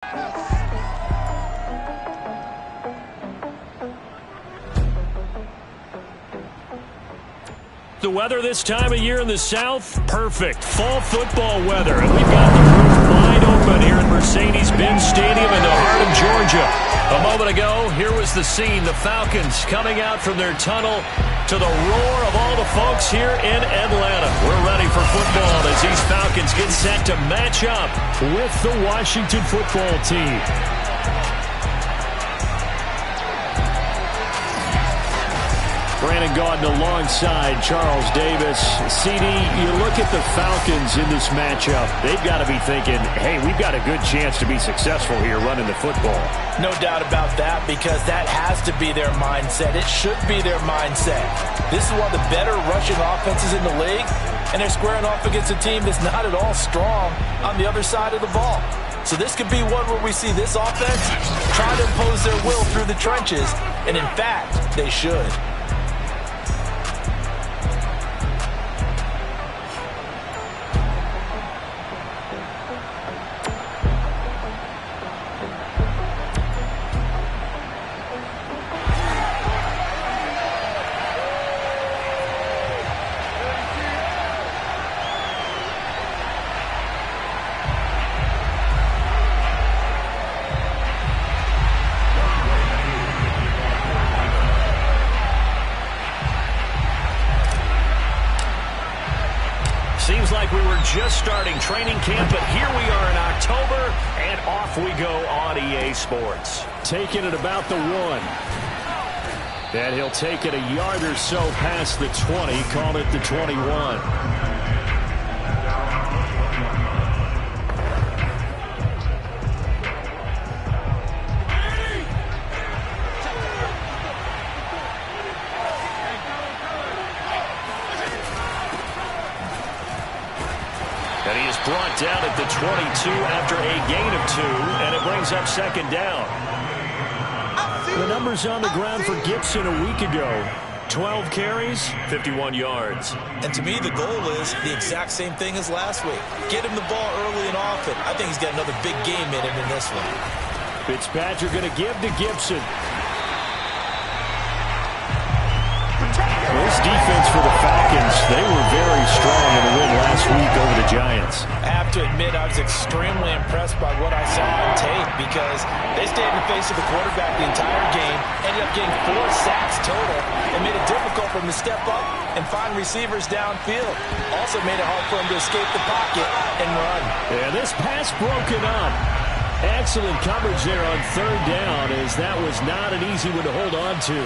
The weather this time of year in the South, perfect. Fall football weather. And we've got the roof wide open here at Mercedes-Benz Stadium in the heart of Georgia. A moment ago, here was the scene. The Falcons coming out from their tunnel to the roar of all the folks here in Atlanta. We're ready for football as these Falcons get set to match up with the Washington football team. Brandon Gaudin alongside Charles Davis. CD, you look at the Falcons in this matchup. They've got to be thinking, hey, we've got a good chance to be successful here running the football. No doubt about that, because that has to be their mindset. It should be their mindset. This is one of the better rushing offenses in the league, and they're squaring off against a team that's not at all strong on the other side of the ball. So this could be one where we see this offense try to impose their will through the trenches, and in fact, they should. Seems like we were just starting training camp, but here we are in October, and off we go on EA Sports. Taking it about the 1. And he'll take it a yard or so past the 20, call it the 21. And he is brought down at the 22 after a gain of 2, and it brings up second down. The numbers on the ground for Gibson a week ago. 12 carries, 51 yards. And to me, the goal is the exact same thing as last week. Get him the ball early and often. I think he's got another big game in him in this one. Fitzpatrick going to give to Gibson. This defense for the Falcons, they were very strong in the win last week over the Giants. I have to admit, I was extremely impressed by what I saw on tape, because they stayed in the face of the quarterback the entire game, ended up getting 4 sacks total, and made it difficult for him to step up and find receivers downfield. Also made it hard for him to escape the pocket and run. Yeah, this pass broken up. Excellent coverage there on third down, as that was not an easy one to hold on to.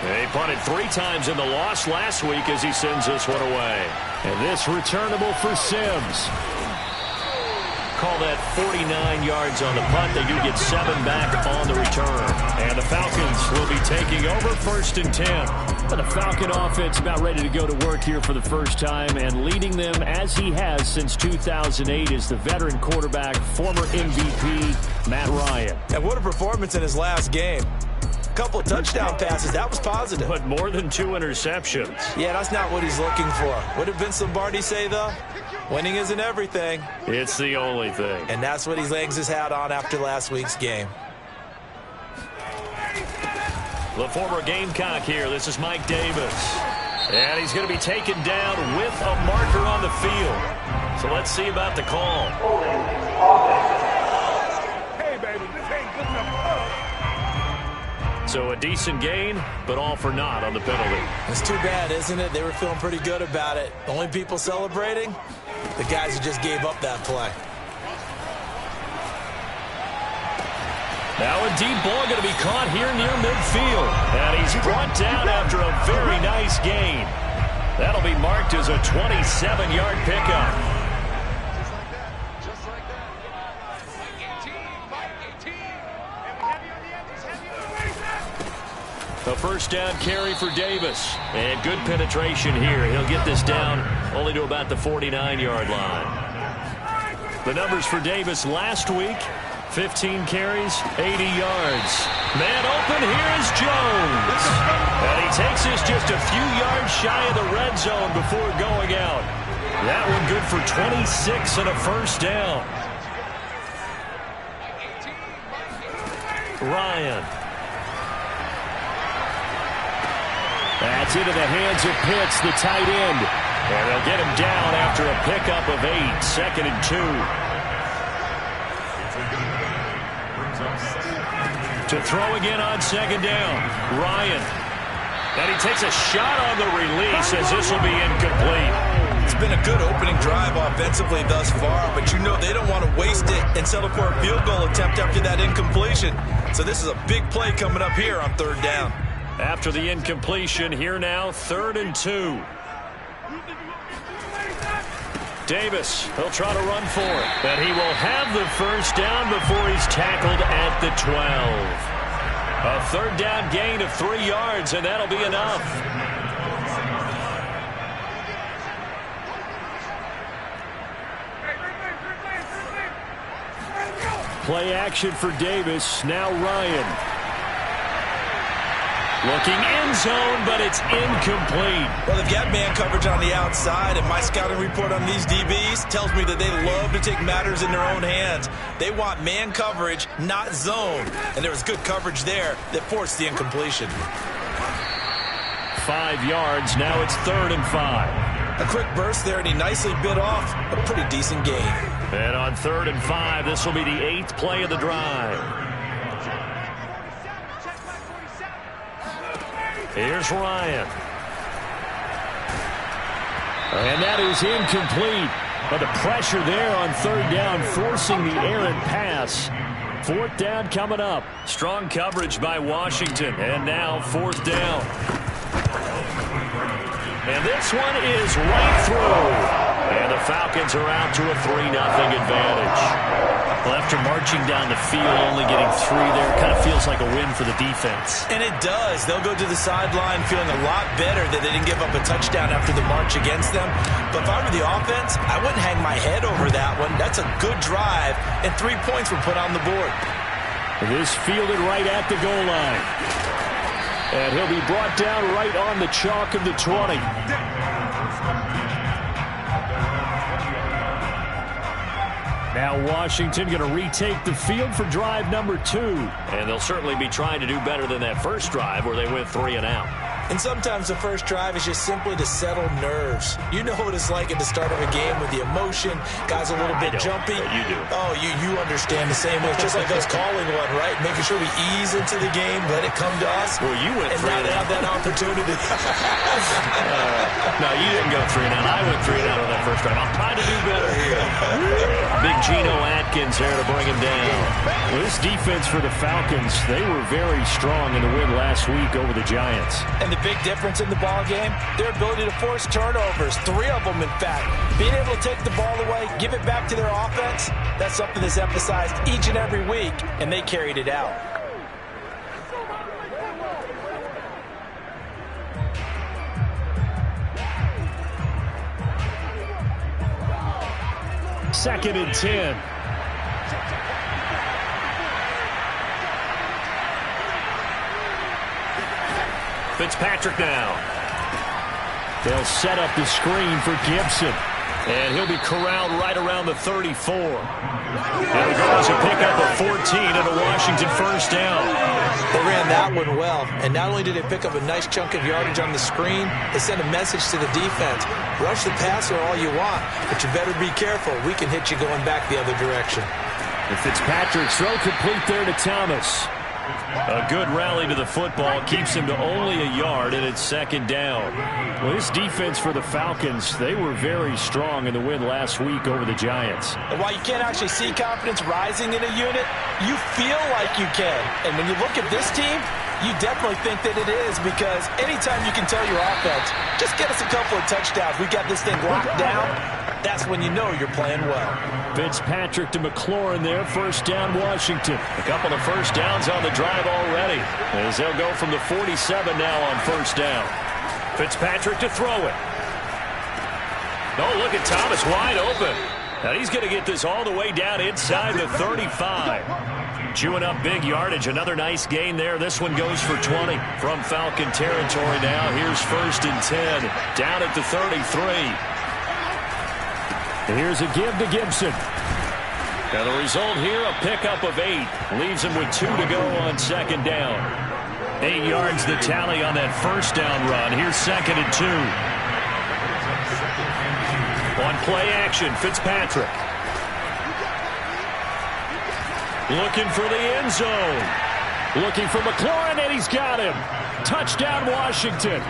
They punted 3 times in the loss last week as he sends this one away. And this returnable for Sims. Call that 49 yards on the punt. They do get 7 back on the return. And the Falcons will be taking over 1st and 10. But the Falcon offense about ready to go to work here for the first time, and leading them as he has since 2008 is the veteran quarterback, former MVP, Matt Ryan. And what a performance in his last game. Couple of touchdown passes. That was positive. But more than 2 interceptions. Yeah, that's not what he's looking for. What did Vince Lombardi say, though? Winning isn't everything. It's the only thing. And that's what he hangs his hat on after last week's game. The former Gamecock here. This is Mike Davis. And he's going to be taken down with a marker on the field. So let's see about the call. Hey, baby, this ain't good enough. So a decent gain, but all for naught on the penalty. It's too bad, isn't it? They were feeling pretty good about it. The only people celebrating, the guys who just gave up that play. Now a deep ball going to be caught here near midfield. And he's brought down after a very nice gain. That'll be marked as a 27-yard pickup. A first down carry for Davis. And good penetration here. He'll get this down only to about the 49-yard line. The numbers for Davis last week, 15 carries, 80 yards. Man open, here is Jones. And he takes this just a few yards shy of the red zone before going out. That one good for 26 and a first down. Ryan. That's into the hands of Pitts, the tight end. And they'll get him down after a pickup of 8, 2nd and 2. To throw again on 2nd down. Ryan. And he takes a shot on the release as this will be incomplete. It's been a good opening drive offensively thus far, but you know they don't want to waste it and settle for a field goal attempt after that incompletion. So this is a big play coming up here on 3rd down. After the incompletion, here now, 3rd and 2. Davis, he'll try to run for it. But he will have the 1st down before he's tackled at the 12. A 3rd down gain of 3 yards, and that'll be enough. Play action for Davis. Now Ryan. Looking end zone, but it's incomplete. Well, they've got man coverage on the outside, and my scouting report on these DBs tells me that they love to take matters in their own hands. They want man coverage, not zone. And there was good coverage there that forced the incompletion. 5 yards. Now it's 3rd and 5. A quick burst there, and he nicely bit off a pretty decent gain. And on 3rd and 5, this will be the 8th play of the drive. Here's Ryan. And that is incomplete. But the pressure there on 3rd down, forcing the errant pass. 4th down coming up. Strong coverage by Washington. And now 4th down. And this one is right through. And the Falcons are out to a 3-0 advantage. Well, after marching down the field, only getting 3 there, kind of feels like a win for the defense. And it does. They'll go to the sideline feeling a lot better that they didn't give up a touchdown after the march against them. But if I were the offense, I wouldn't hang my head over that one. That's a good drive, and 3 points were put on the board. This fielded right at the goal line. And he'll be brought down right on the chalk of the 20. Now Washington going to retake the field for drive number 2. And they'll certainly be trying to do better than that first drive where they went 3 and out. And sometimes the first drive is just simply to settle nerves. You know what it's like at the start of a game with the emotion. Guys a little bit jumpy. You do. Oh, you understand the same way. It's just like us calling one, right? Making sure we ease into the game, let it come to us. Well, you went 3 and now they have that opportunity. No, you didn't go 3 and out. I went 3 and out on that first drive. I'm trying to do better here. Big Geno Atkins there to bring him down. Well, this defense for the Falcons, they were very strong in the win last week over the Giants. And the big difference in the ball game, their ability to force turnovers, 3 of them in fact. Being able to take the ball away, give it back to their offense, that's something that's emphasized each and every week, and they carried it out. Second and 10. Fitzpatrick now. They'll set up the screen for Gibson. And he'll be corralled right around the 34. And it goes a pickup of 14 and a Washington 1st down. They ran that one well. And not only did they pick up a nice chunk of yardage on the screen, they sent a message to the defense. Rush the passer all you want, but you better be careful. We can hit you going back the other direction. And Fitzpatrick's throw complete there to Thomas. A good rally to the football keeps him to only a yard, and it's 2nd down. Well, this defense for the Falcons, they were very strong in the win last week over the Giants. And while you can't actually see confidence rising in a unit, you feel like you can. And when you look at this team, you definitely think that it is, because anytime you can tell your offense, just get us a couple of touchdowns, we got this thing locked down, that's when you know you're playing well. Fitzpatrick to McLaurin there, 1st down Washington. A couple of 1st downs on the drive already, as they'll go from the 47 now on 1st down. Fitzpatrick to throw it. Oh, look at Thomas wide open. Now he's going to get this all the way down inside the 35. Chewing up big yardage. Another nice gain there. This one goes for 20 from Falcon territory now. Here's 1st and 10 down at the 33. Here's a give to Gibson. Now the result here, a pickup of 8. Leaves him with 2 to go on second down. 8 yards the tally on that first down run. Here's 2nd and 2. On play action, Fitzpatrick. Looking for the end zone. Looking for McLaurin, and he's got him. Touchdown, Washington.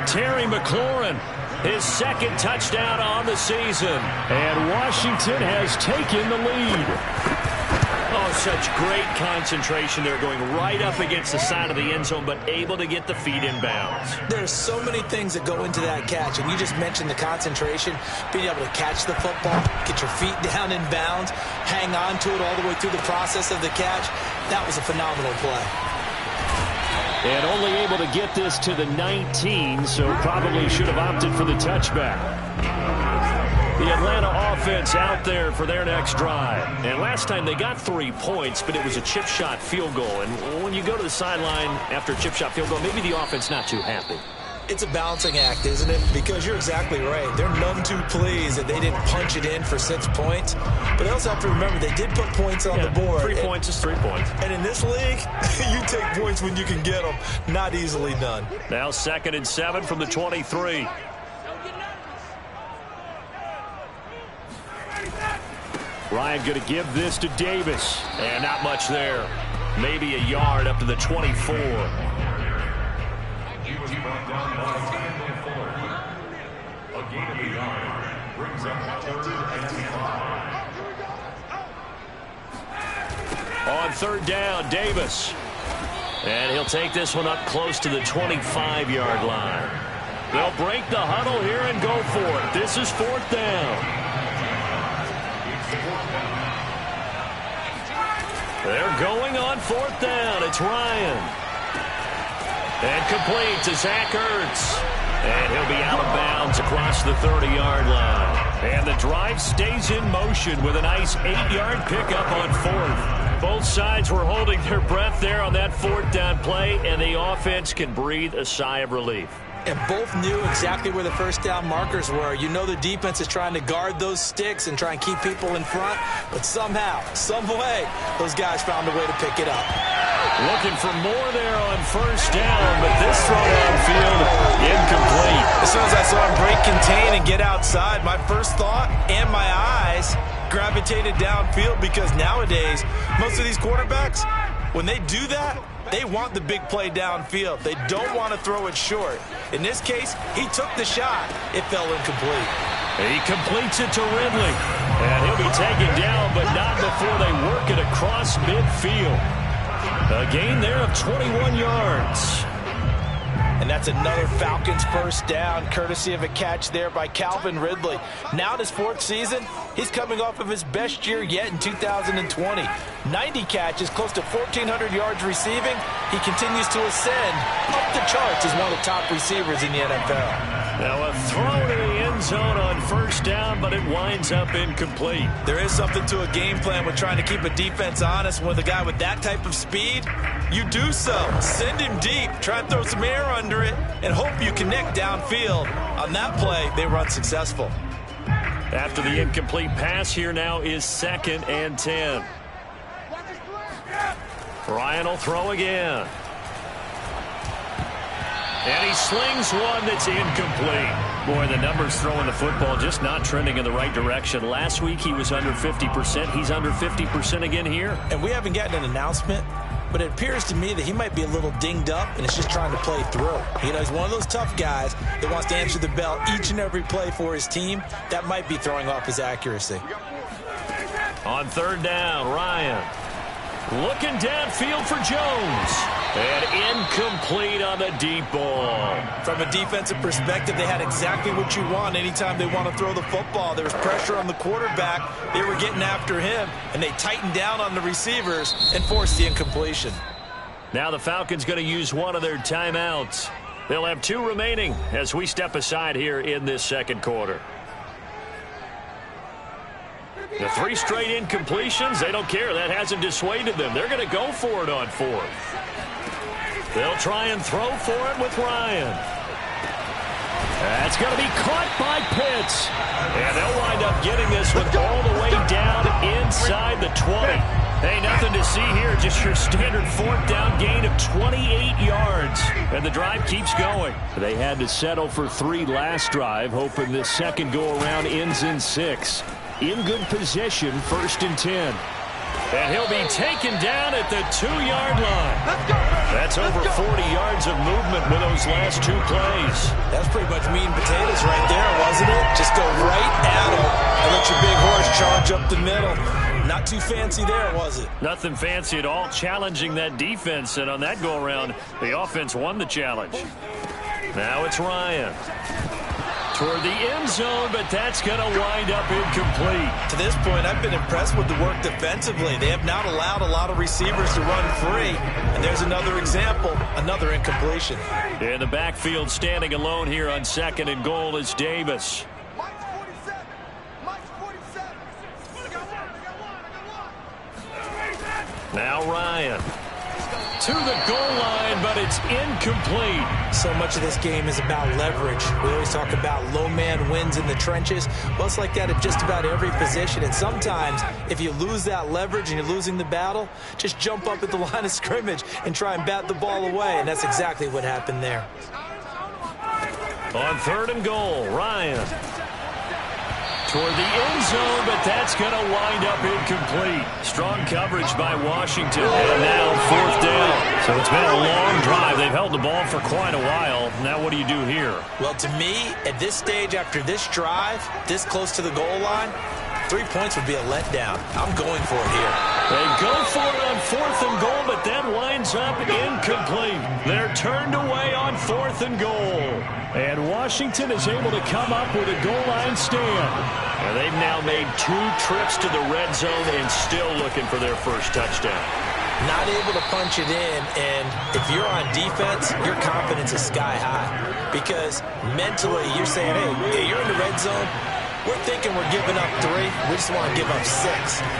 Terry McLaurin, his 2nd touchdown on the season. And Washington has taken the lead. Oh, such great concentration. They're going right up against the side of the end zone, but able to get the feet in bounds. There's so many things that go into that catch, and you just mentioned the concentration, being able to catch the football, get your feet down in bounds, hang on to it all the way through the process of the catch. That was a phenomenal play. And only able to get this to the 19, so probably should have opted for the touchback. The Atlanta offense out there for their next drive. And last time they got 3 points, but it was a chip shot field goal. And when you go to the sideline after a chip shot field goal, maybe the offense not too happy. It's a balancing act, isn't it? Because you're exactly right. They're none too pleased that they didn't punch it in for 6 points. But they also have to remember they did put points on the board. 3 points is 3 points. And in this league, you take points when you can get them. Not easily done. Now 2nd and 7 from the 23. Ryan going to give this to Davis. And not much there. Maybe a yard up to the 24. On 3rd down, Davis. And he'll take this one up close to the 25-yard line. They'll break the huddle here and go for it. This is 4th down. They're going on 4th down. It's Ryan. And complete to Zach Ertz. And he'll be out of bounds across the 30-yard line. And the drive stays in motion with a nice 8-yard pickup on 4th. Both sides were holding their breath there on that 4th down play, and the offense can breathe a sigh of relief. And both knew exactly where the first down markers were. You know the defense is trying to guard those sticks and try and keep people in front. But somehow, some way, those guys found a way to pick it up. Looking for more there on 1st down, but this throw downfield incomplete. As soon as I saw him break contain and get outside, my first thought and my eyes gravitated downfield, because nowadays, most of these quarterbacks, when they do that, they want the big play downfield. They don't want to throw it short. In this case, he took the shot. It fell incomplete. He completes it to Ridley. And he'll be taken down, but not before they work it across midfield. A gain there of 21 yards. And that's another Falcons first down, courtesy of a catch there by Calvin Ridley. Now in his 4th season, he's coming off of his best year yet in 2020. 90 catches, close to 1,400 yards receiving. He continues to ascend up the charts as one of the top receivers in the NFL. Now a throw to the end zone on 1st down, but it winds up incomplete. There is something to a game plan with trying to keep a defense honest. With a guy with that type of speed, you do so. Send him deep, try and throw some air under it, and hope you connect downfield. On that play, they run successful. After the incomplete pass, here now is 2nd and 10. Ryan will throw again. And he slings one that's incomplete. Boy, the numbers throwing the football just not trending in the right direction. Last week he was under 50%. He's under 50% again here. And we haven't gotten an announcement, but it appears to me that he might be a little dinged up and is just trying to play through. You know, he's one of those tough guys that wants to answer the bell each and every play for his team. That might be throwing off his accuracy. On 3rd down, Ryan looking downfield for Jones. And incomplete on the deep ball. From a defensive perspective, they had exactly what you want anytime they want to throw the football. There was pressure on the quarterback. They were getting after him, and they tightened down on the receivers and forced the incompletion. Now the Falcons going to use one of their timeouts. They'll have 2 remaining as we step aside here in this 2nd quarter. The 3 straight incompletions, they don't care. That hasn't dissuaded them. They're going to go for it on 4th. They'll try and throw for it with Ryan. That's going to be caught by Pitts. And they'll wind up getting this one all the way down inside the 20. Hey, nothing to see here. Just your standard fourth down gain of 28 yards. And the drive keeps going. They had to settle for 3 last drive, hoping this second go-around ends in 6. In good position, 1st and 10. And he'll be taken down at the 2-yard line. That's over 40 yards of movement with those last 2 plays. That's pretty much meat and potatoes right there, wasn't it? Just go right at him and let your big horse charge up the middle. Not too fancy there, was it? Nothing fancy at all, challenging that defense. And on that go-around, the offense won the challenge. Now it's Ryan. Toward the end zone, but that's going to wind up incomplete. To this point, I've been impressed with the work defensively. They have not allowed a lot of receivers to run free. And there's another example, another incompletion. In the backfield, standing alone here on 2nd and goal is Davis. Now Ryan. To the goal line, but it's incomplete. So much of this game is about leverage. We always talk about low man wins in the trenches. Well, it's like that at just about every position. And sometimes, if you lose that leverage and you're losing the battle, just jump up at the line of scrimmage and try and bat the ball away. And that's exactly what happened there. On 3rd and goal, Ryan. Toward the end zone, but that's going to wind up incomplete. Strong coverage by Washington. And now 4th down. So it's been a long drive. They've held the ball for quite a while. Now what do you do here? Well, to me, at this stage, after this drive, this close to the goal line, 3 points would be a letdown. I'm going for it here. They go for it on 4th and goal, but that winds up incomplete. They're turned away on 4th and goal. And Washington is able to come up with a goal line stand. And they've now made 2 trips to the red zone and still looking for their first touchdown. Not able to punch it in, and if you're on defense, your confidence is sky high. Because mentally, you're saying, hey, you're in the red zone. We're thinking we're giving up 3. We just want to give up 6.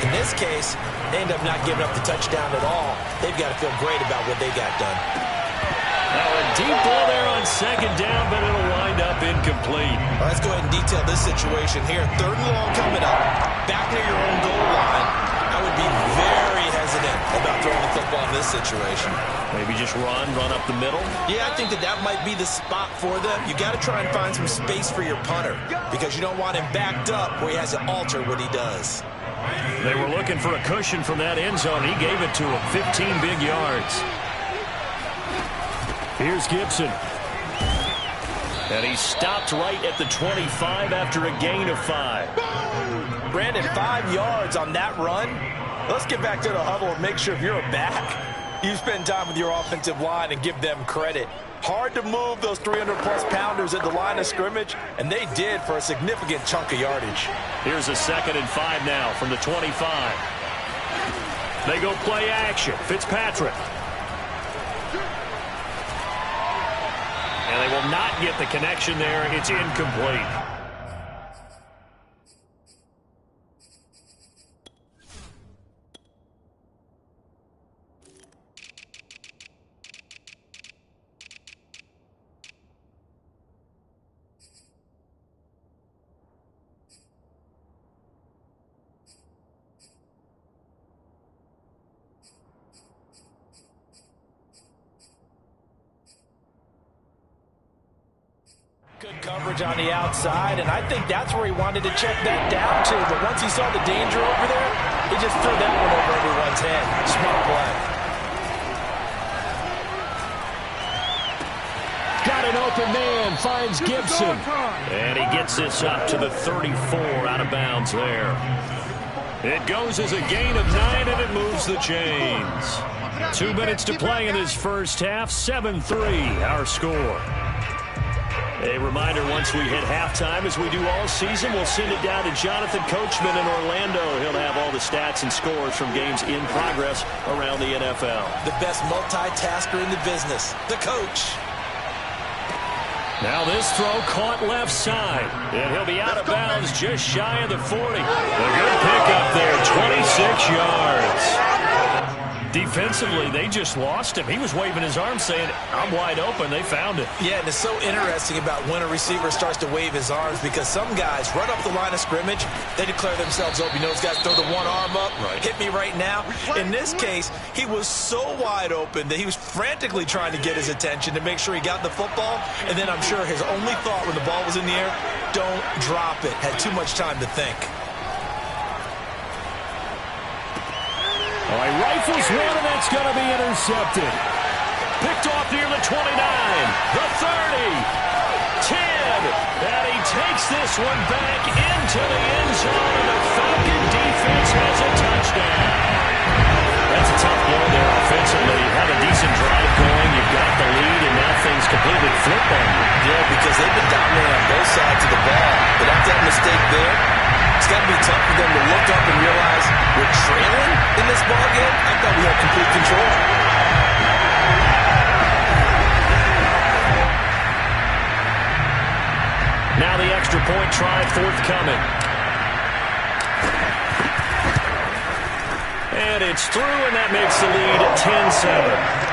In this case, they end up not giving up the touchdown at all. They've got to feel great about what they got done. Now a deep ball there on 2nd down, but it'll wind up incomplete. Well, let's go ahead and detail this situation here. 3rd and long coming up, back near your own goal line. I would be very hesitant about throwing the football in this situation. Maybe just run up the middle? Yeah, I think that might be the spot for them. You got to try and find some space for your punter because you don't want him backed up where he has to alter what he does. They were looking for a cushion from that end zone. He gave it to him. 15 big yards. Here's Gibson. And he stopped right at the 25 after a gain of 5. Brandon, 5 yards on that run. Let's get back to the huddle and make sure if you're a back, you spend time with your offensive line and give them credit. Hard to move those 300-plus pounders at the line of scrimmage, and they did for a significant chunk of yardage. Here's a 2nd and 5 now from the 25. They go play action. Fitzpatrick. And they will not get the connection there. It's incomplete. Good coverage on the outside, and I think that's where he wanted to check that down to. But once he saw the danger over there, he just threw that one over everyone's head. Smart play. Got an open man, finds Gibson. And he gets this up to the 34, out of bounds there. It goes as a gain of 9, and it moves the chains. 2 minutes to play in this first half. 7-3, our score. A reminder, once we hit halftime, as we do all season, we'll send it down to Jonathan Coachman in Orlando. He'll have all the stats and scores from games in progress around the NFL. The best multitasker in the business, the coach. Now this throw caught left side, and he'll be out of bounds just shy of the 40. A good pickup there, 26 yards. defensively, they just lost him. He was waving his arms saying, I'm wide open. They found it. Yeah, and it's so interesting about when a receiver starts to wave his arms because some guys right up the line of scrimmage, they declare themselves open. You know, those guys throw the one arm up, hit me right now. In this case, he was so wide open that he was frantically trying to get his attention to make sure he got the football. And then I'm sure his only thought when the ball was in the air, don't drop it. Had too much time to think. Oh, he rifles one, and that's going to be intercepted. Picked off near the 29, the 30, 10, and he takes this one back into the end zone, and the Falcon defense has a touchdown. That's a tough blow there offensively. You have a decent drive going, you've got the lead, and now things completely flip on you. Yeah, because they've been dominating on both sides of the ball, but after that mistake there, it's got to be tough for them to look up and realize we're trailing in this ball game. I thought we had complete control. Now the extra point try forthcoming. And it's through, and that makes the lead 10-7.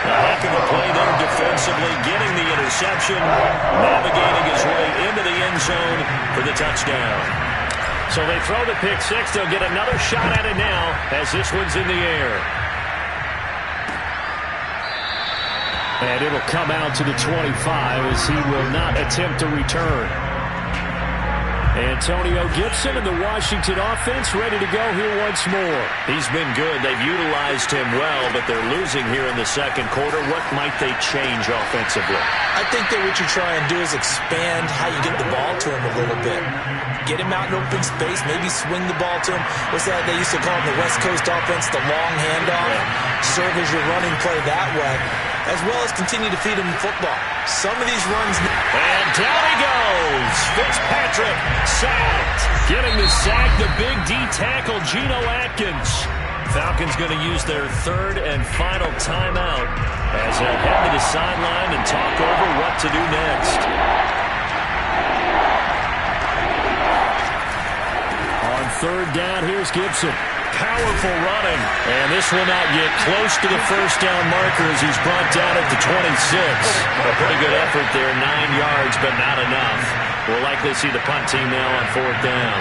A heck of a play there defensively, getting the interception, navigating his way into the end zone for the touchdown. So they throw the pick six. They'll get another shot at it now as this one's in the air. And it'll come out to the 25 as he will not attempt to return. Antonio Gibson and the Washington offense ready to go here once more. He's been good. They've utilized him well, but they're losing here in the second quarter. What might they change offensively? I think that what you try and do is expand how you get the ball to him a little bit. Get him out in open space, maybe swing the ball to him. What's that they used to call in the West Coast offense, the long handoff? Serve as your running play that way, as well as continue to feed him the football. Some of these runs... And down he goes. Fitzpatrick sacked. Getting the sack, the big D tackle, Geno Atkins. Falcons going to use their third and final timeout as they'll head to the sideline and talk over what to do next. On third down, here's Gibson. Powerful running, and this will not get close to the first down marker as he's brought down at the 26. A pretty good effort there, 9 yards, but not enough. We'll likely see the punt team now on fourth down.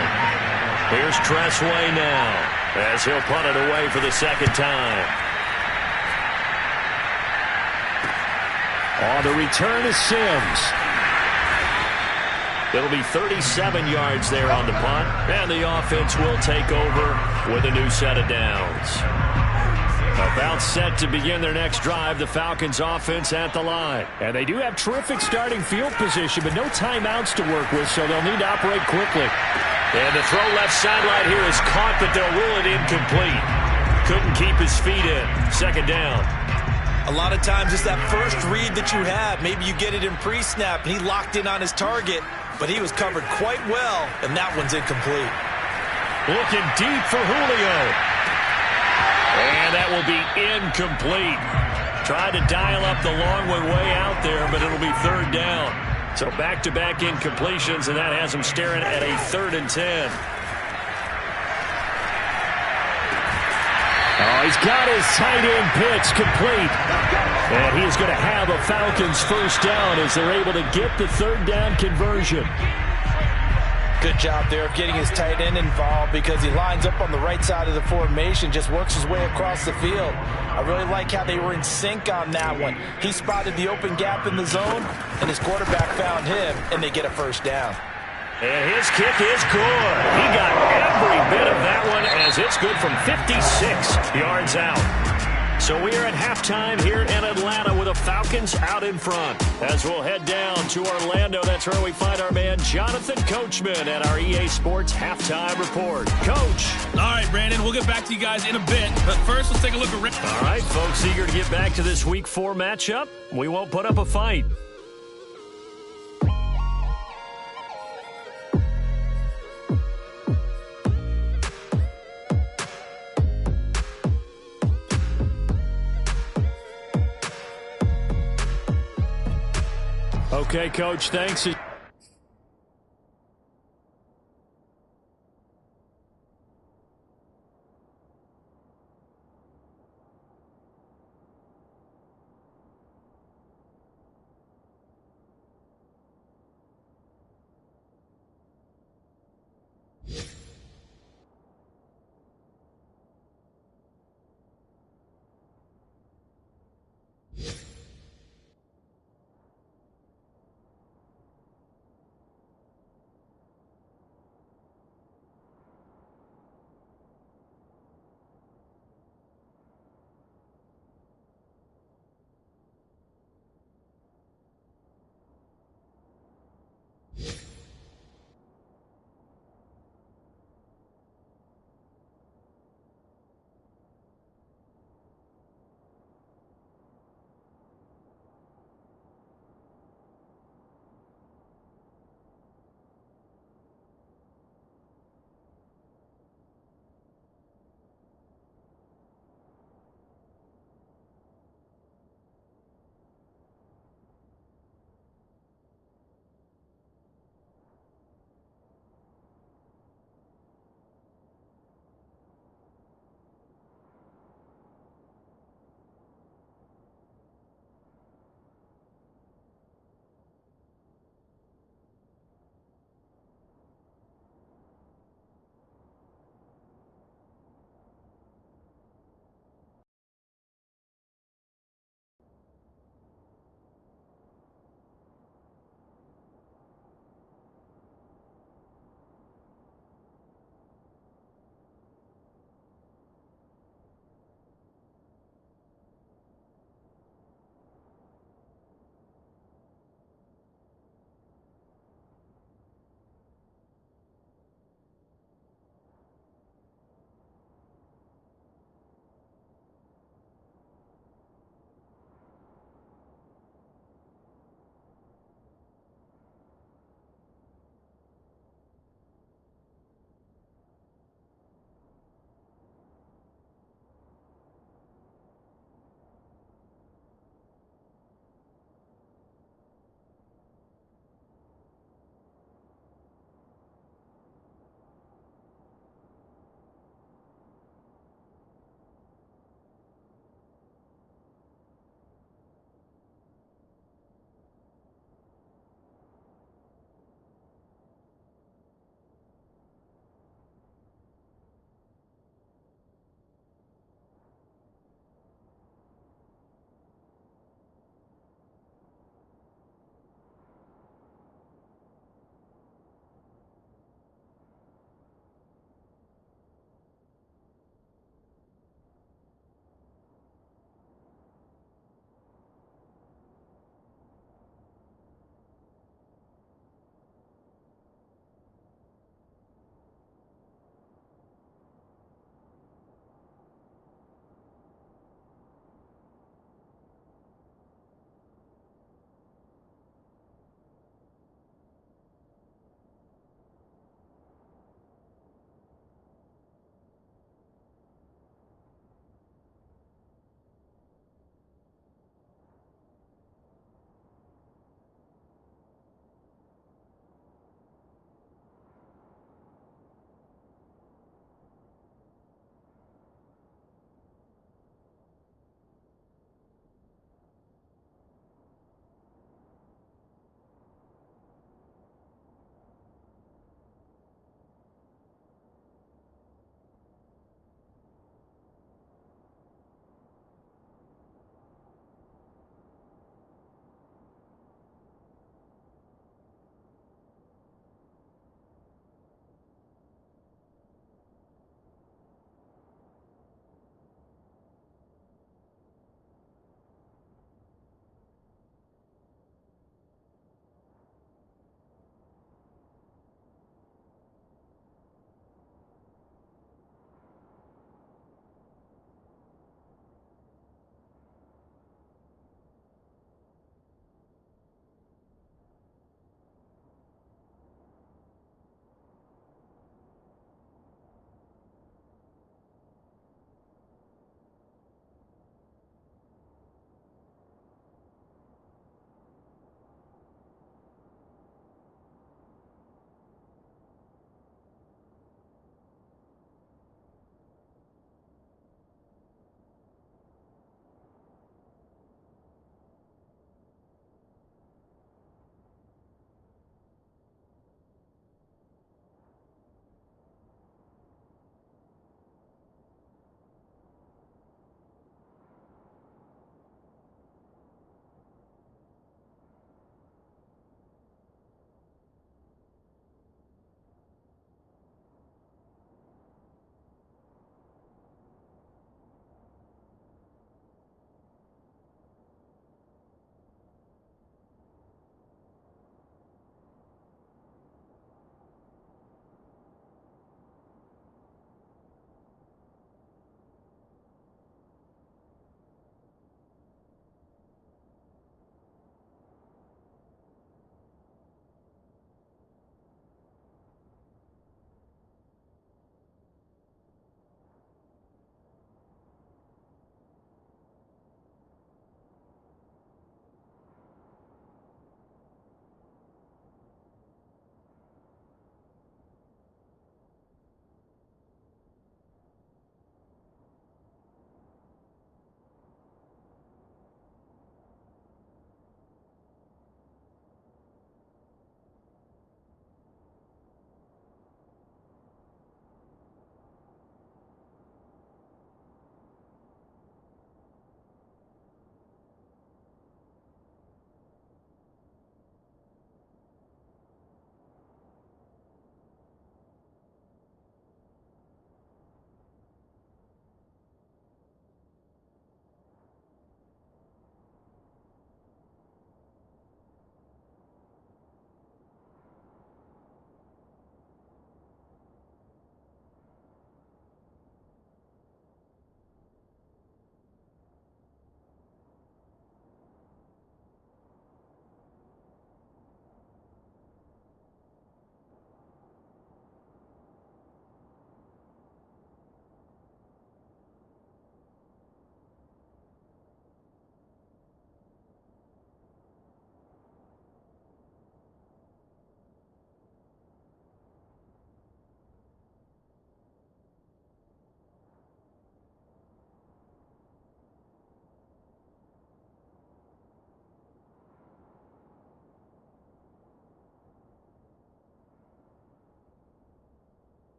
Here's Tressway now as he'll punt it away for the second time. On the return is Sims. It'll be 37 yards there on the punt, and the offense will take over with a new set of downs. About set to begin their next drive, the Falcons offense at the line. And they do have terrific starting field position, but no timeouts to work with, so they'll need to operate quickly. And the throw left sideline here is caught, but they'll rule it incomplete. Couldn't keep his feet in. Second down. A lot of times it's that first read that you have. Maybe you get it in pre-snap, and he locked in on his target, but he was covered quite well, and that one's incomplete. Looking deep for Julio. And that will be incomplete. Tried to dial up the long one way out there, but it'll be third down. So back-to-back incompletions, and that has him staring at a 3rd and 10. Oh, he's got his tight end pitch complete. And he's going to have a Falcons first down as they're able to get the third down conversion. Good job there of getting his tight end involved because he lines up on the right side of the formation, just works his way across the field. I really like how they were in sync on that one. He spotted the open gap in the zone, and his quarterback found him, and they get a first down. And his kick is good. He got every bit of that one as it's good from 56 yards out. So we are at halftime here in Atlanta with the Falcons out in front. As we'll head down to Orlando, that's where we find our man Jonathan Coachman at our EA Sports Halftime Report. Coach. All right, Brandon, we'll get back to you guys in a bit. But first, let's take a look at... All right, folks, eager to get back to this Week 4 matchup. We won't put up a fight. Okay, Coach, thanks.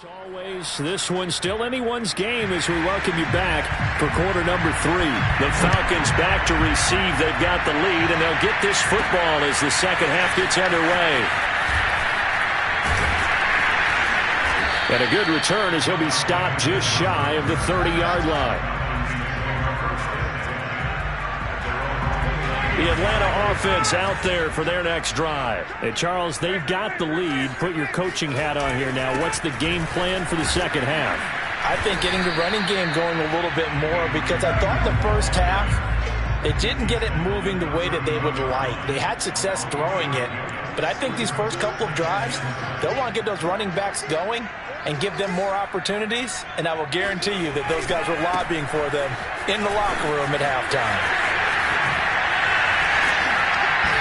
Always, this one's still anyone's game as we welcome you back for quarter number 3. The Falcons back to receive. They've got the lead, and they'll get this football as the second half gets underway. And a good return as he'll be stopped just shy of the 30-yard line. The Atlanta offense out there for their next drive. And Charles, they've got the lead. Put your coaching hat on here now. What's the game plan for the second half? I think getting the running game going a little bit more, because I thought the first half, it didn't get it moving the way that they would like. They had success throwing it, but I think these first couple of drives, they'll want to get those running backs going and give them more opportunities, and I will guarantee you that those guys were lobbying for them in the locker room at halftime.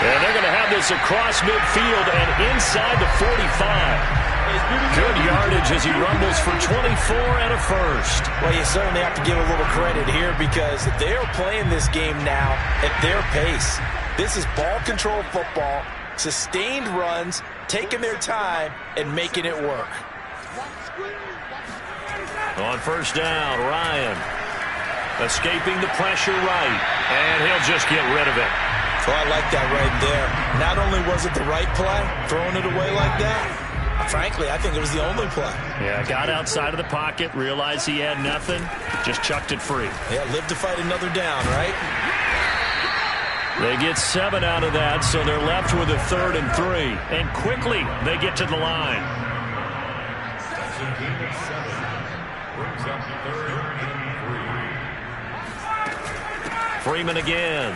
And they're going to have this across midfield and inside the 45. Good yardage as he rumbles for 24 and a first. Well, you certainly have to give a little credit here, because they are playing this game now at their pace. This is ball control football, sustained runs, taking their time, and making it work. On first down, Ryan escaping the pressure right, and he'll just get rid of it. So I like that right there. Not only was it the right play, throwing it away like that, frankly, I think it was the only play. Yeah, got outside of the pocket, realized he had nothing, just chucked it free. Yeah, live to fight another down, right? They get 7 out of that, so they're left with a 3rd and 3. And quickly, they get to the line. Freeman again.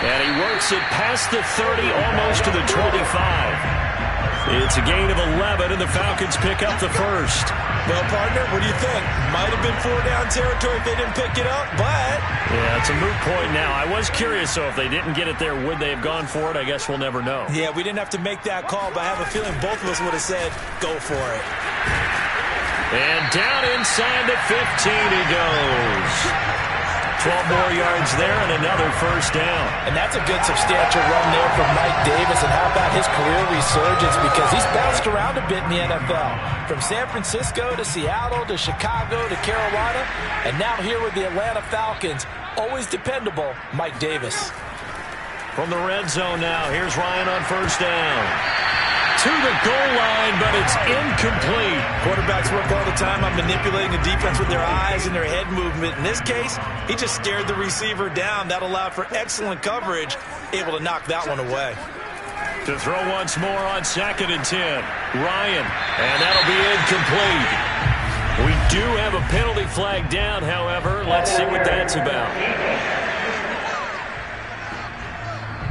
And he works it past the 30, almost to the 25. It's a gain of 11, and the Falcons pick up the first. Well, partner, what do you think? Might have been 4-down territory if they didn't pick it up, but... Yeah, it's a moot point now. I was curious, so if they didn't get it there, would they have gone for it? I guess we'll never know. Yeah, we didn't have to make that call, but I have a feeling both of us would have said, go for it. And down inside the 15 he goes. 12 more yards there and another first down. And that's a good substantial run there from Mike Davis. And how about his career resurgence? Because he's bounced around a bit in the NFL. From San Francisco to Seattle to Chicago to Carolina. And now here with the Atlanta Falcons. Always dependable, Mike Davis. From the red zone now, here's Ryan on first down. To the goal line, but it's incomplete. Quarterbacks work all the time on manipulating the defense with their eyes and their head movement. In this case, he just stared the receiver down. That allowed for excellent coverage, able to knock that one away. To throw once more on 2nd and 10. Ryan, and that'll be incomplete. We do have a penalty flag down, however. Let's see what that's about.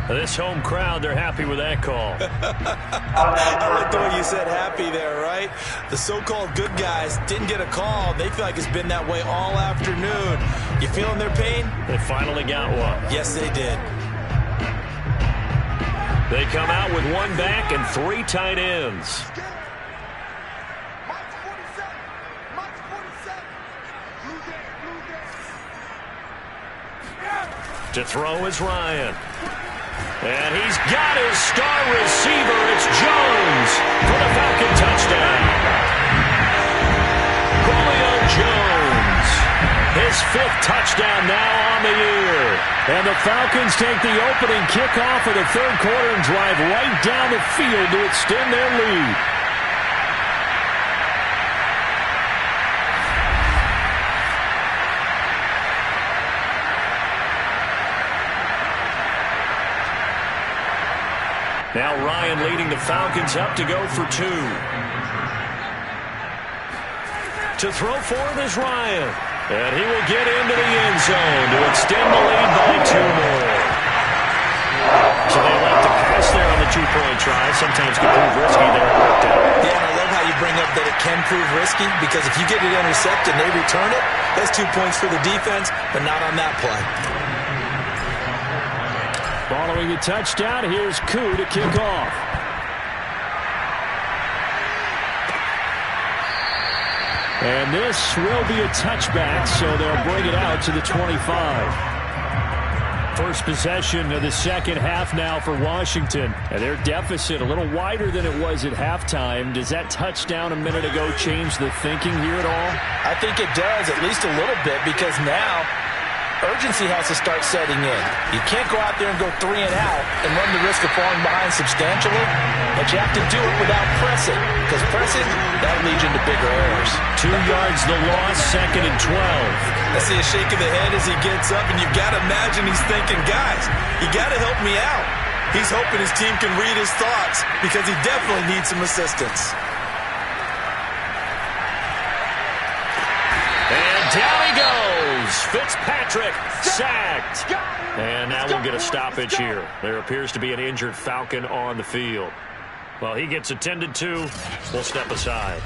This home crowd, they're happy with that call. I like the way you said happy there, right? The so-called good guys didn't get a call. They feel like it's been that way all afternoon. You feeling their pain? They finally got one. Yes, they did. They come out with 1 back and 3 tight ends. To throw is Ryan. And he's got his star receiver. It's Jones for the Falcon touchdown. Julio Jones, his 5th touchdown now on the year. And the Falcons take the opening kickoff of the 3rd quarter and drive right down the field to extend their lead. Now Ryan leading the Falcons up to go for 2. To throw for it is Ryan. And he will get into the end zone to extend the lead by 2 more. So they elect to pass there on the 2-point try. Sometimes can prove risky there. It worked out. Yeah, and I love how you bring up that it can prove risky, because if you get it intercepted and they return it, that's 2 points for the defense, but not on that play. Following the touchdown, here's Koo to kick off. And this will be a touchback, so they'll bring it out to the 25. first possession of the second half now for Washington. And their deficit a little wider than it was at halftime. Does that touchdown a minute ago change the thinking here at all? I think it does, at least a little bit, because now urgency has to start setting in. You can't go out there and go 3 and out and run the risk of falling behind substantially, but you have to do it without pressing, because pressing, that'll lead you into bigger errors. 2 yards the loss, 2nd and 12. I see a shake of the head as he gets up, and you've got to imagine he's thinking, guys, you got to help me out. He's hoping his team can read his thoughts because he definitely needs some assistance. And down he goes. Fitzpatrick sacked. And now we'll get a stoppage here. There appears to be an injured Falcon on the field. Well, he gets attended to. We'll step aside.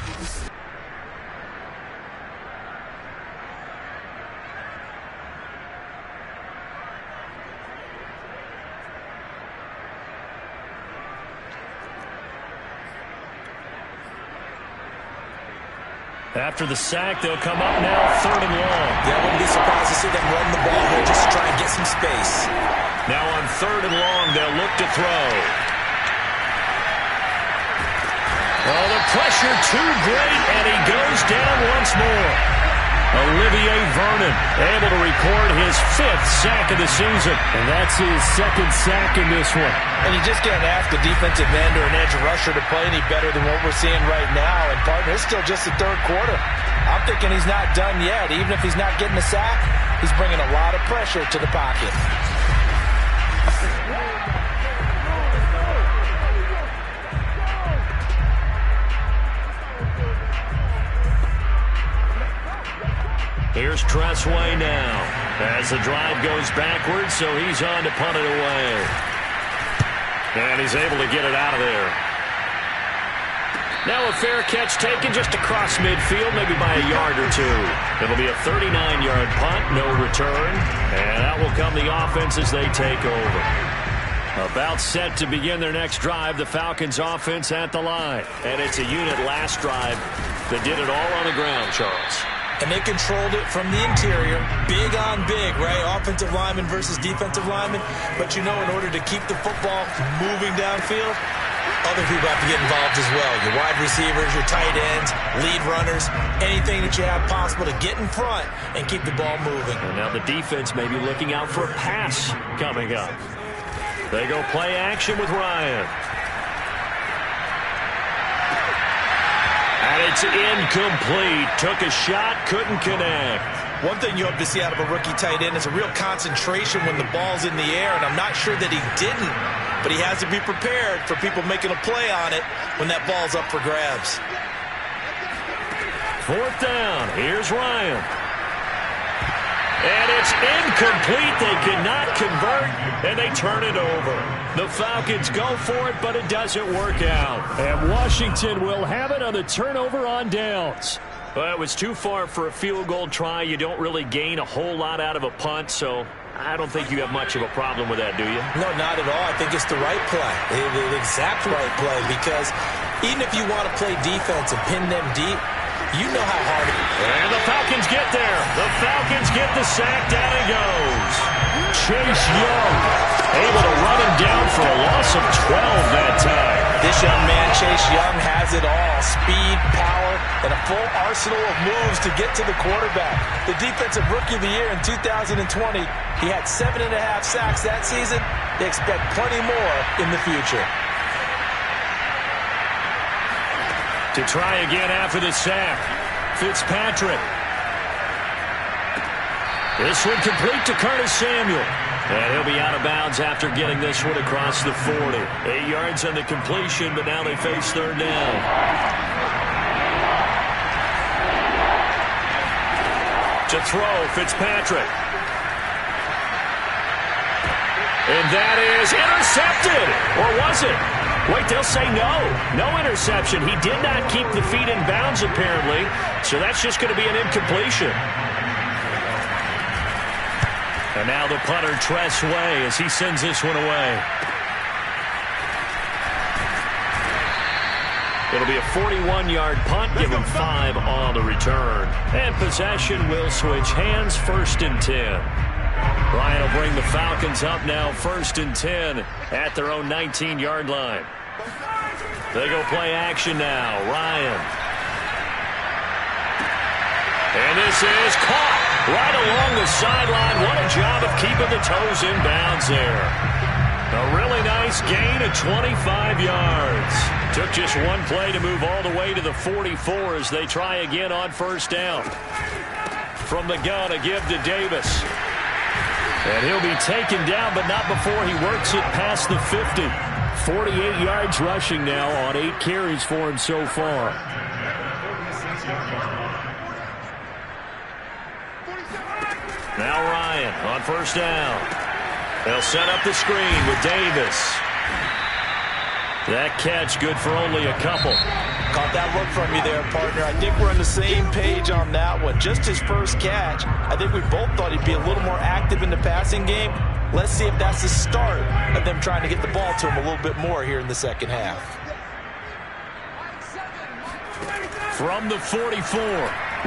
After the sack, they'll come up now 3rd and long. Yeah, I wouldn't be surprised to see them run the ball here just to try and get some space. Now on 3rd and long, they'll look to throw. Oh, the pressure too great, and he goes down once more. Olivier Vernon able to record his 5th sack of the season. And that's his 2nd sack in this one. And you just can't ask a defensive end or an edge rusher to play any better than what we're seeing right now. And, partner, it's still just the 3rd quarter. I'm thinking he's not done yet. Even if he's not getting a sack, he's bringing a lot of pressure to the pocket. Here's Tressway now as the drive goes backwards, so he's on to punt it away. And he's able to get it out of there. Now a fair catch taken just across midfield, maybe by a yard or 2. It'll be a 39-yard punt, no return. And out will come the offense as they take over. About set to begin their next drive, the Falcons offense at the line. And it's a unit last drive that did it all on the ground, Charles. And they controlled it from the interior. Big on big, right? Offensive lineman versus defensive lineman. But you know, in order to keep the football moving downfield, other people have to get involved as well. Your wide receivers, your tight ends, lead runners, anything that you have possible to get in front and keep the ball moving. And now the defense may be looking out for a pass coming up. They go play action with Ryan. And it's incomplete. Took a shot, couldn't connect. One thing you hope to see out of a rookie tight end is a real concentration when the ball's in the air, and I'm not sure that he didn't, but he has to be prepared for people making a play on it when that ball's up for grabs. 4th down. Here's Ryan. And it's incomplete. They cannot convert, and they turn it over. The Falcons go for it, but it doesn't work out. And Washington will have it on the turnover on downs. Well, it was too far for a field goal try. You don't really gain a whole lot out of a punt, so I don't think you have much of a problem with that, do you? No, not at all. I think it's the right play, the exact right play, because even if you want to play defense and pin them deep, you know how hard it is. And the Falcons get there. The Falcons get the sack. Down he goes. Chase Young able to run him down for a loss of 12 that time. This young man, Chase Young, has it all. Speed, power, and a full arsenal of moves to get to the quarterback. The Defensive Rookie of the Year in 2020, he had 7.5 sacks that season. They expect plenty more in the future. To try again after the sack, Fitzpatrick. This one complete to Curtis Samuel. And he'll be out of bounds after getting this one across the 40. 8 yards on the completion, but now they face 3rd down. To throw, Fitzpatrick. And that is intercepted. Or was it? Wait, they'll say no. No interception. He did not keep the feet in bounds, apparently. So that's just going to be an incompletion. And now the punter, Tressway, as he sends this one away. It'll be a 41-yard punt, give him 5 on the return. And possession will switch hands, 1st and 10. Ryan will bring the Falcons up now 1st and 10 at their own 19-yard line. They go play action now. Ryan. And this is caught right along the sideline. What a job of keeping the toes in bounds there. A really nice gain of 25 yards. Took just one play to move all the way to the 44 as they try again on 1st down. From the gun, a give to Davis. And he'll be taken down, but not before he works it past the 50. 48 yards rushing now on 8 carries for him so far. Now Ryan on 1st down. They'll set up the screen with Davis. That catch good for only a couple. Caught that look from you there, partner. I think we're on the same page on that one. Just his first catch. I think we both thought he'd be a little more active in the passing game. Let's see if that's the start of them trying to get the ball to him a little bit more here in the second half. From the 44,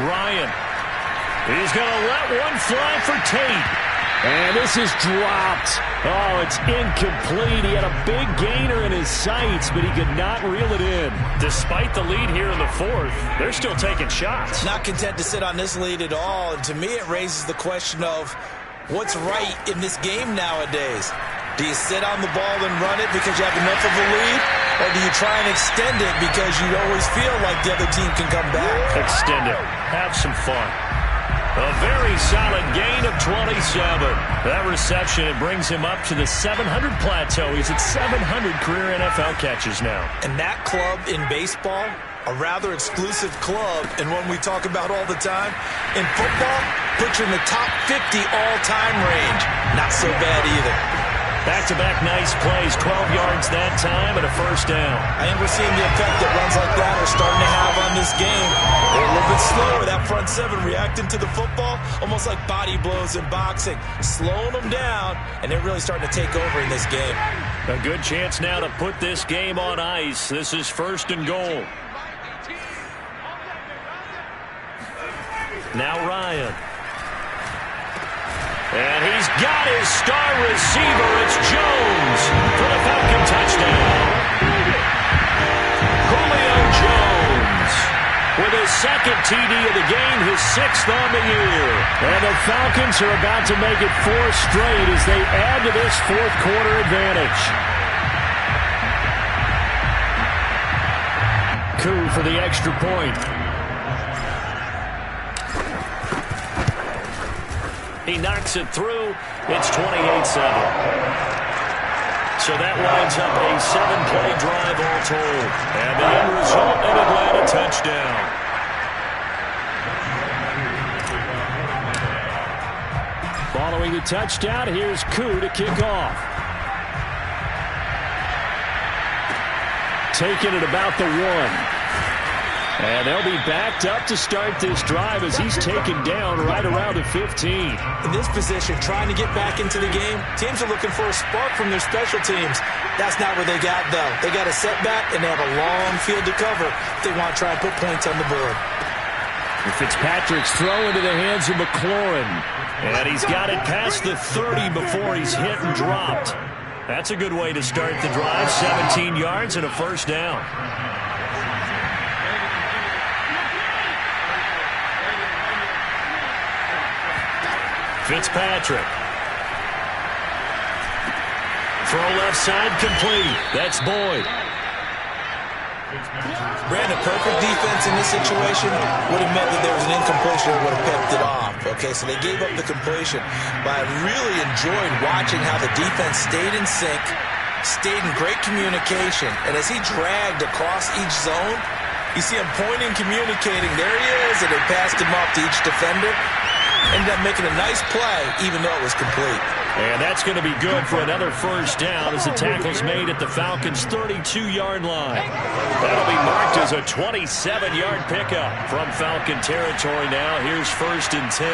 Ryan. He's going to let one fly for Tate. And this is dropped. Oh, it's incomplete. He had a big gainer in his sights, but he could not reel it in. Despite the lead here in the 4th, they're still taking shots. Not content to sit on this lead at all. And to me, it raises the question of what's right in this game nowadays. Do you sit on the ball and run it because you have enough of a lead? Or do you try and extend it because you always feel like the other team can come back? Extend it. Have some fun. A very solid gain of 27. That reception, it brings him up to the 700 plateau. He's at 700 career NFL catches now. And that club in baseball, a rather exclusive club, and one we talk about all the time. In football, puts you in the top 50 all-time range. Not so bad either. Back-to-back nice plays, 12 yards that time and a 1st down. I think we're seeing the effect that runs like that are starting to have on this game. They're a little bit slower, that front 7 reacting to the football, almost like body blows in boxing, slowing them down, and they're really starting to take over in this game. A good chance now to put this game on ice. This is 1st and goal. Now Ryan. And he's got his star receiver. It's Jones for the Falcon touchdown. Julio Jones with his 2nd TD of the game, his 6th on the year. And the Falcons are about to make it 4 straight as they add to this 4th quarter advantage. Coup for the extra point. He knocks it through. It's 28-7. So that winds up a 7-play drive all told. And the end result, an Atlanta touchdown. Following the touchdown, here's Koo to kick off. Taking it about the 1. And they'll be backed up to start this drive as he's taken down right around the 15. In this position, trying to get back into the game, teams are looking for a spark from their special teams. That's not where they got, though. They got a setback, and they have a long field to cover if they want to try and put points on the board. Fitzpatrick's throw into the hands of McLaurin. And he's got it past the 30 before he's hit and dropped. That's a good way to start the drive. 17 yards and a 1st down. Fitzpatrick. Throw left side complete. That's Boyd. Brandon, perfect defense in this situation would have meant that there was an incompletion that would have kept it off. Okay, so they gave up the completion. But I really enjoyed watching how the defense stayed in sync, stayed in great communication. And as he dragged across each zone, you see him pointing, communicating. There he is, and they passed him off to each defender. Ended up making a nice play, even though it was complete. And that's going to be good for another 1st down as the tackle's made at the Falcons' 32-yard line. That'll be marked as a 27-yard pickup from Falcon territory now. Here's 1st and 10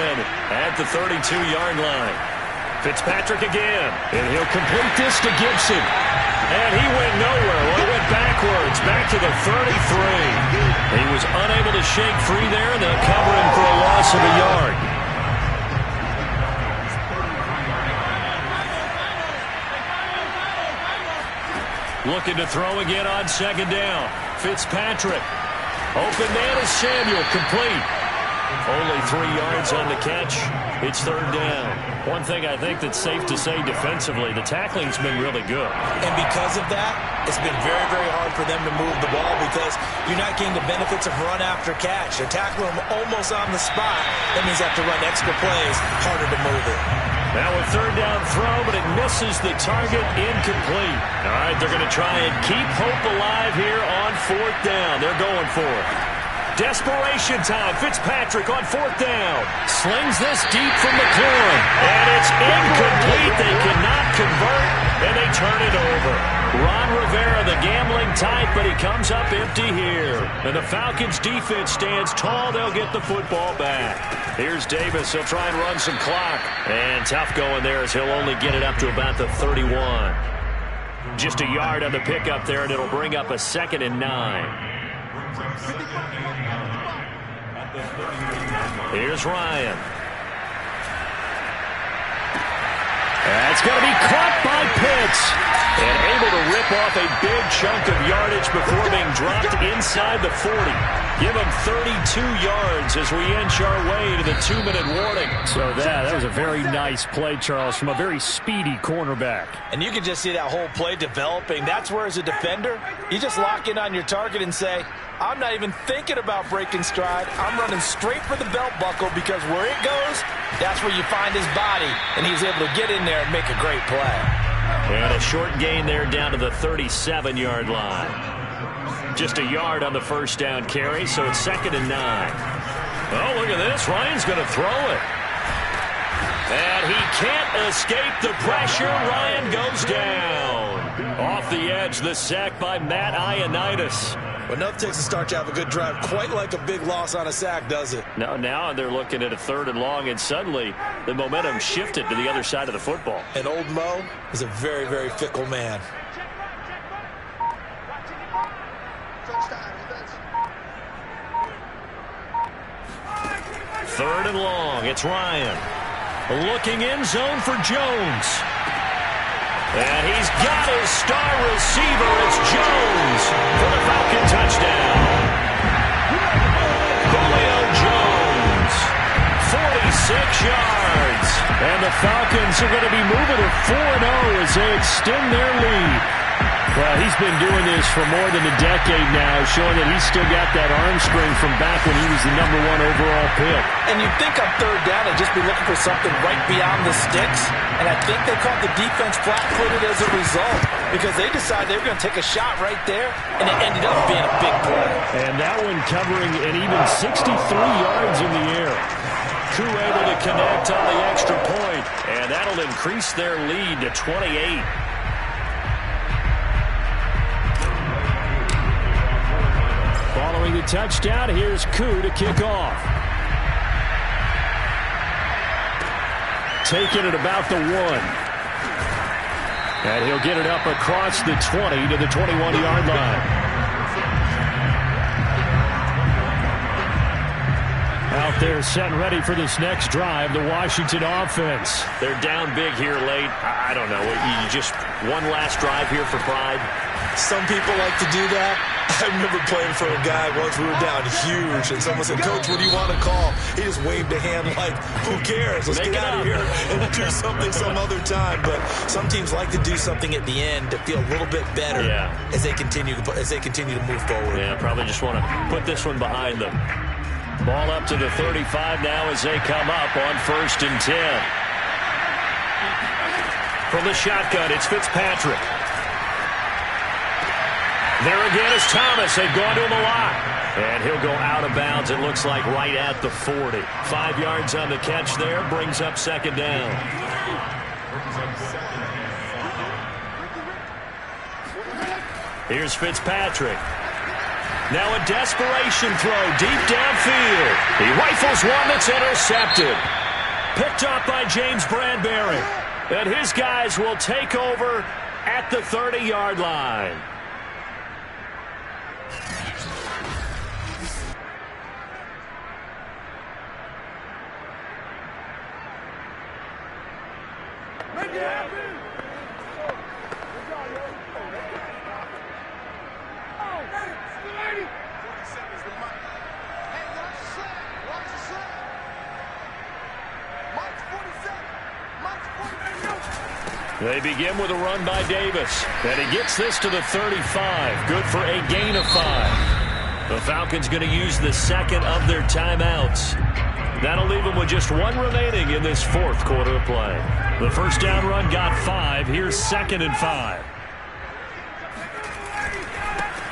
at the 32-yard line. Fitzpatrick again, and he'll complete this to Gibson. And he went nowhere. Well, he went backwards, back to the 33. He was unable to shake free there, and they'll cover him for a loss of a yard. Looking to throw again on second down. Fitzpatrick. Open man is Samuel. Complete. Only 3 yards on the catch. It's third down. One thing I think that's safe to say defensively, the tackling's been really good. And because of that, it's been very, very hard for them to move the ball because you're not getting the benefits of run after catch. They're tackling them almost on the spot. That means they have to run extra plays, harder to move it. Now a third down throw, but it misses the target, incomplete. All right, they're going to try and keep hope alive here on fourth down. They're going for it. Desperation time. Fitzpatrick on fourth down. Slings this deep from McLaurin. And it's incomplete. They cannot convert, and they turn it over. Ron Rivera, the gambling type, but he comes up empty here. And the Falcons defense stands tall. They'll get the football back. Here's Davis. He'll try and run some clock. And tough going there as he'll only get it up to about the 31. Just a yard on the pickup there, and it'll bring up a 2nd and 9. Here's Ryan. That's going to be caught by Pitts. And able to rip off a big chunk of yardage before being dropped inside the 40. Give him 32 yards as we inch our way to the 2-minute warning. So that was a very nice play, Charles, from a very speedy cornerback. And you can just see that whole play developing. That's where, as a defender, you just lock in on your target and say, I'm not even thinking about breaking stride. I'm running straight for the belt buckle because where it goes, that's where you find his body. And he's able to get in there and make a great play. And a short gain there down to the 37-yard line. Just a yard on the first down carry, so it's 2nd and 9. Oh, look at this. Ryan's going to throw it. And he can't escape the pressure. Ryan goes down. Off the edge, the sack by Matt Ioannidis. Well, nothing takes a start to have a good drive. Quite like a big loss on a sack, does it? Now they're looking at a 3rd and long, and suddenly the momentum shifted to the other side of the football. And old Mo is a very, very fickle man. Third and long. It's Ryan. Looking in zone for Jones. And he's got his star receiver. It's Jones for the Falcon touchdown. Julio Jones, 46 yards. And the Falcons are going to be moving to 4-0 as they extend their lead. Well, he's been doing this for more than a decade now, showing that he's still got that arm strength from back when he was the #1 overall pick. And you'd think on third down they'd just be looking for something right beyond the sticks. And I think they caught the defense flat-footed as a result because they decided they were going to take a shot right there, and it ended up being a big play. And that one covering an even 63 yards in the air. Koo able to connect on the extra point, and that'll increase their lead to 28. Following the touchdown, here's Koo to kick off. Taking it about the 1. And he'll get it up across the 20 to the 21-yard line. Out there set and ready for this next drive, the Washington offense. They're down big here late. I don't know. You just one last drive here for pride. Some people like to do that. I remember playing for a guy once. We were down huge, and someone said, Coach, what do you want to call? He just waved a hand like, who cares? Let's get out of here and do something some other time. But some teams like to do something at the end to feel a little bit better as they continue to move forward. Yeah, probably just want to put this one behind them. Ball up to the 35 now as they come up on 1st and 10. From the shotgun, it's Fitzpatrick. There again is Thomas. They've gone to him a lot. And he'll go out of bounds, it looks like, right at the 40. 5 yards on the catch there, brings up 2nd down. Here's Fitzpatrick. Now a desperation throw deep downfield. He rifles one that's intercepted. Picked up by James Bradbury. And his guys will take over at the 30-yard line. They begin with a run by Davis. And he gets this to the 35. Good for a gain of 5. The Falcons going to use the second of their timeouts. That'll leave them with just one remaining in this fourth quarter of play. The first down run got 5. Here's 2nd and 5.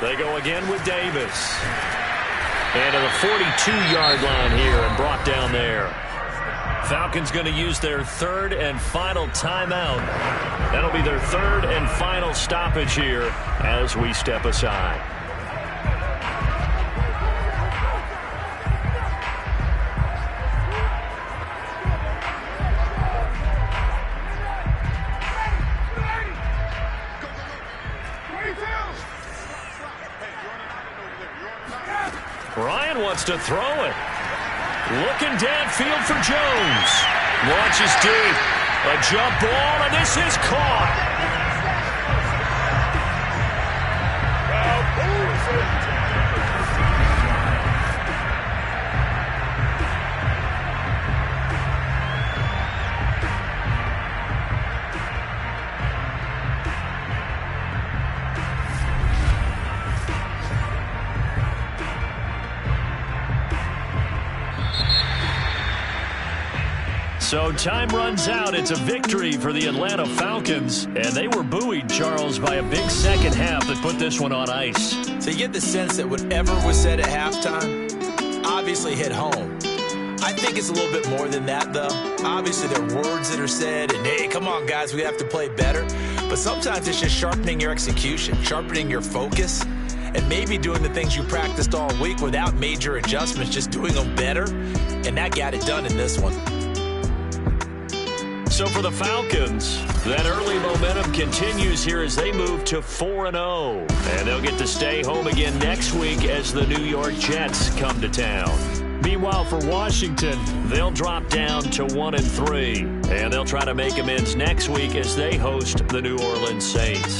They go again with Davis. And to the 42-yard line here and brought down there. Falcons going to use their third and final timeout. That'll be their third and final stoppage here as we step aside. Ryan wants to throw it. Looking downfield for Jones. Launches deep. A jump ball, and this is caught. So time runs out. It's a victory for the Atlanta Falcons. And they were buoyed, Charles, by a big second half that put this one on ice. So you get the sense that whatever was said at halftime obviously hit home. I think it's a little bit more than that, though. Obviously, there are words that are said, and, hey, come on, guys, we have to play better. But sometimes it's just sharpening your execution, sharpening your focus, and maybe doing the things you practiced all week without major adjustments, just doing them better. And that got it done in this one. So for the Falcons, that early momentum continues here as they move to 4-0. And they'll get to stay home again next week as the New York Jets come to town. Meanwhile, for Washington, they'll drop down to 1-3. And they'll try to make amends next week as they host the New Orleans Saints.